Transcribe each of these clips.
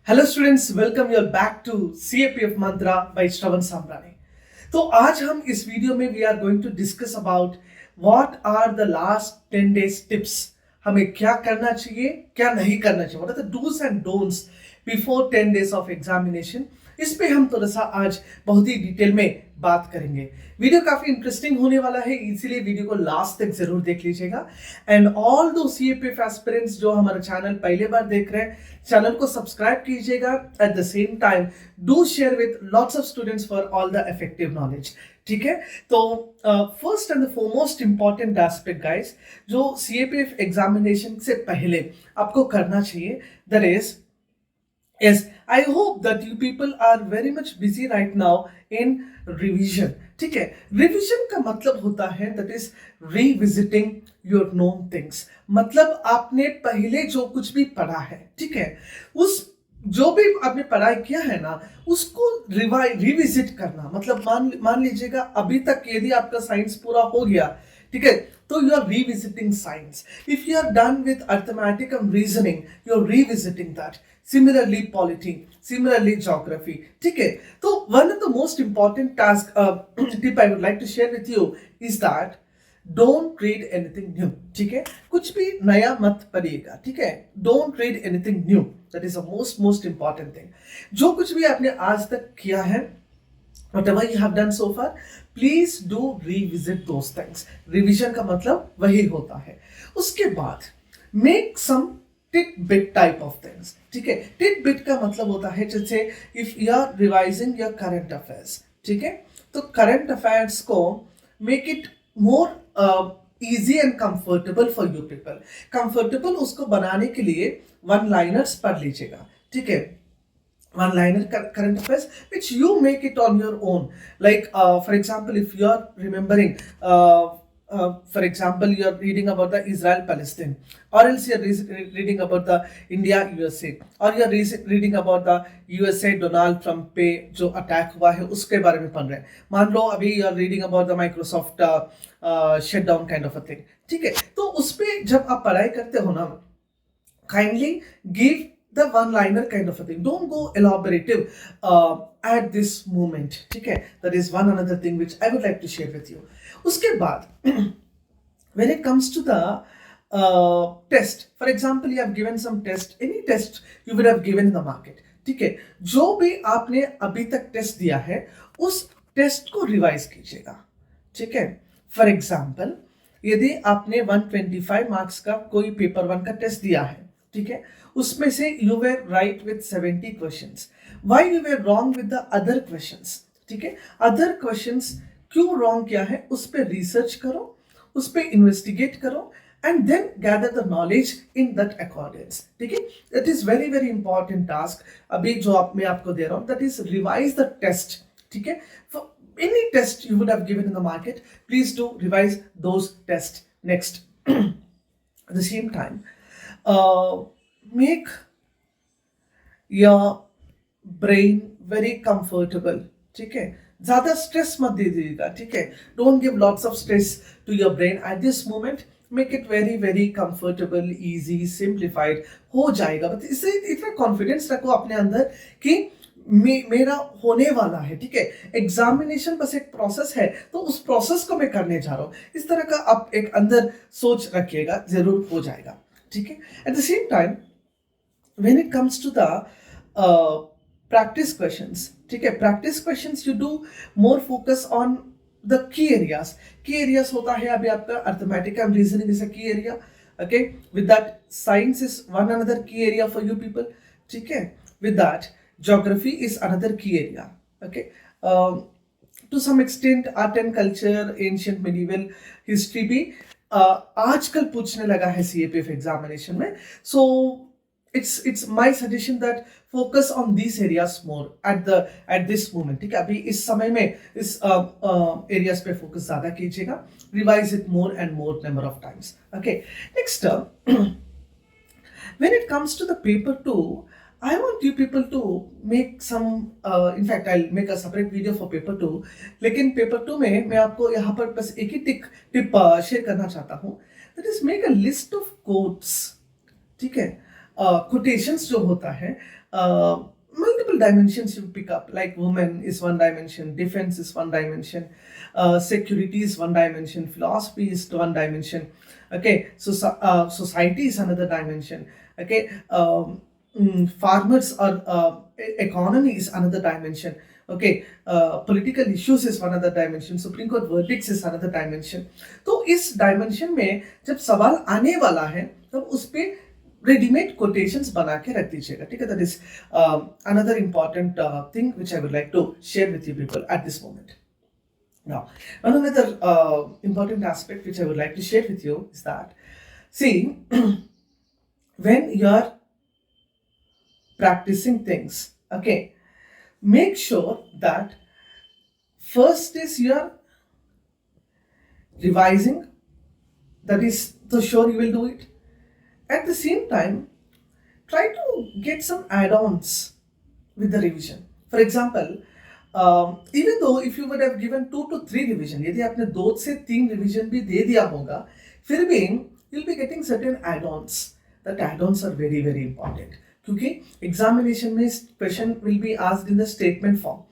Hello students, welcome your back to CAPF Mantra by Shravan Samrani. तो आज हम इस वीडियो में we are going to discuss about what are the last 10 days tips. हमें क्या करना चाहिए, क्या नहीं करना चाहिए, what are the dos and don'ts before 10 days of examination. इस पे हम थोड़ा सा आज बहुत ही डिटेल में बात करेंगे। वीडियो काफी इंटरेस्टिंग होने वाला है, इसीलिए वीडियो को लास्ट तक जरूर देख लीजिएगा। एंड ऑल दो CAPF एस्पिरेंट्स जो हमारा चैनल पहले बार देख रहे हैं, चैनल को सब्सक्राइब कीजिएगा। Eight the same time do share with lots of students for all the effective knowledge. ठीक है, तो first and the foremost important aspect guys, जो CAPF एग्जामिनेशन से पहले आपको करना चाहिए, that is yes, I hope that you people are very much busy right now in revision. ठीक है, रिविजन का मतलब होता है that is revisiting your known things। मतलब आपने पहले जो कुछ भी पढ़ा है, ठीक है, उस जो भी आपने पढ़ाई किया है ना, उसको रिविजिट करना। मतलब मान लीजिएगा अभी तक यदि आपका साइंस पूरा हो गया, ठीक है, तो you are revisiting science. If you are done with arithmetic and reasoning, you are revisiting that. Similarly polity, similarly geography. ठीक है, तो one of the most important task tip I would like to share with you is that don't read anything new. ठीक है, कुछ भी नया मत पढ़िएगा। ठीक है, don't read anything new, that is the most important thing. जो कुछ भी आपने आज तक किया है, whatever you have done so far, please do revisit those things। Revision का मतलब वही होता है। उसके बाद make some titbit type of things. ठीक है, टिट-बिट का मतलब होता है जैसे if you are revising your current affairs, ठीक है, तो करंट अफेयर्स को make it more easy and comfortable for you people. Comfortable उसको बनाने के लिए वन लाइनर्स पढ़ लीजिएगा। ठीक है, one liner current affairs which you make it on your own, like for example if you are remembering for example you are reading about the Israel Palestine, or else you are reading about the India USA, or you are reading about the USA Donald Trump पे जो attack हुआ है उसके बारे में पढ़ रहे हैं। मान लो अभी you are reading about the Microsoft shutdown kind of a thing। ठीक है, तो उस पे जब आप पढ़ाई करते हो ना, kindly give the one liner kind of a thing, don't go elaborative at this moment। ठीक है, that is one another thing which I would like to share with you। उसके बाद when it comes to the test, for example you have given some test, any test you would have given in the market। ठीक है, जो भी आपने अभी तक test दिया है उस टेस्ट को रिवाइज कीजिएगा। ठीक है, फॉर एग्जाम्पल यदि आपने 125 मार्क्स का कोई पेपर 1 का टेस्ट दिया है, ठीक है, उसमें से you were right with 70 questions, why you were wrong with the other questions. ठीक है, अदर क्वेश्चंस क्यों रॉन्ग किया है उस पर रिसर्च करो, उस पर इन्वेस्टिगेट करो and then gather the knowledge in that accordance. ठीक है, that is very very important task अभी जो मैं आपको दे रहा हूं, that is revise the test. ठीक है, for any test you would have given in the market, please do revise those test next. At the same time make your brain very comfortable। ठीक है, ज्यादा स्ट्रेस मत दे दीजिएगा। ठीक है, don't give lots of stress to your brain at this moment, make it very very comfortable, easy, simplified हो जाएगा। But इससे इतना कॉन्फिडेंस रखो अपने अंदर कि मेरा होने वाला है। ठीक है, एग्जामिनेशन बस एक प्रोसेस है, तो उस प्रोसेस को मैं करने जा रहा हूँ, इस तरह का आप एक अंदर सोच रखिएगा, जरूर हो जाएगा। ठीक है, eight the same time when it comes to the practice questions, ठीक है, practice questions you do more focus on the key areas। key areas होता है अभी आपका arithmetic and reasoning is a key area। okay, with that science is one another key area for you people। ठीक है, with that geography is another key area। okay, to some extent art and culture, ancient medieval history भी आजकल पूछने लगा है CAPF examination में। so it's my suggestion that focus on these areas more at this moment। ठीक है, अभी इस समय में इस areas पे focus ज्यादा कीजिएगा, revise it more and more number of times। okay, next when it comes to the paper 2, I want you people to make some in fact I'll make a separate video for paper 2, लेकिन paper 2 में मैं आपको यहाँ पर बस एक ही tip share करना चाहता हूँ, that is make a list of quotes। ठीक है, quotations जो होता है, multiple dimensions you pick up, like woman is one dimension, defense is one dimension, security is one dimension, philosophy is one dimension, okay, so society is another dimension, okay, farmers or economy is another dimension, okay, political issues is one other dimension, supreme court verdicts is another dimension. तो इस dimension में जब सवाल आने वाला है तब उस पे रेडीमेड कोटेशंस बना के रख दीजिएगा, ठीक है. That is another important thing which I would like to share with you people at this moment. Now, one another important aspect which I would like to share with you is that, see, when you are practicing things, okay, make sure that first is you are revising, that is to sure you will do it. At the same time, try to get some add-ons with the revision. For example, even though if you would have given 2 to 3 revision, यदि आपने 2 से 3 revision भी दे दिया होगा, फिर भी you'll be getting certain add-ons. That add-ons are very very important. क्योंकि examination में question will be asked in the statement form.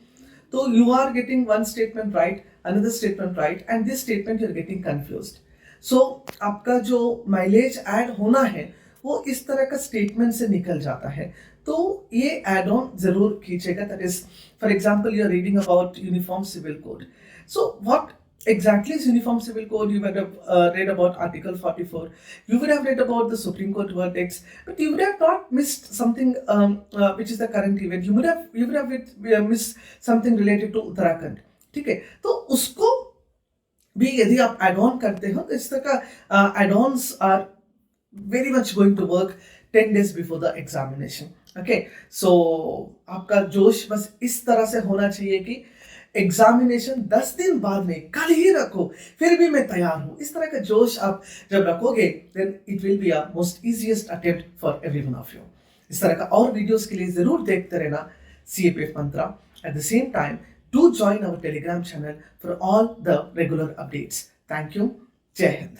So you are getting one statement right, another statement right, and this statement you're getting confused. So आपका जो mileage add होना है वो इस तरह का स्टेटमेंट से निकल जाता है, तो ये एड ऑन जरूर कीजिएगा. That is, for example, you are reading about uniform civil code. So what exactly is uniform civil code? You would have read about article 44, you would have read about the supreme court verdicts, but you would have not missed something which is the current event. You would have missed something related to Uttarakhand, ठीक है. तो उसको भी यदि आप add on करते हो तो इस तरह का add ons are very much going to work 10 days before the examination. Okay, so आपका जोश बस इस तरह से होना चाहिए कि एग्जामिनेशन 10 दिन बाद में, कल ही रखो, फिर भी मैं तैयार हूं. इस तरह का जोश आप जब रखोगे, then it will be a most easiest attempt for every one of you. इस तरह का और वीडियोस के लिए जरूर देखते रहना CAPF Mantra. Eight the same time, do join our Telegram channel for all the regular updates. Thank you. Jai Hind.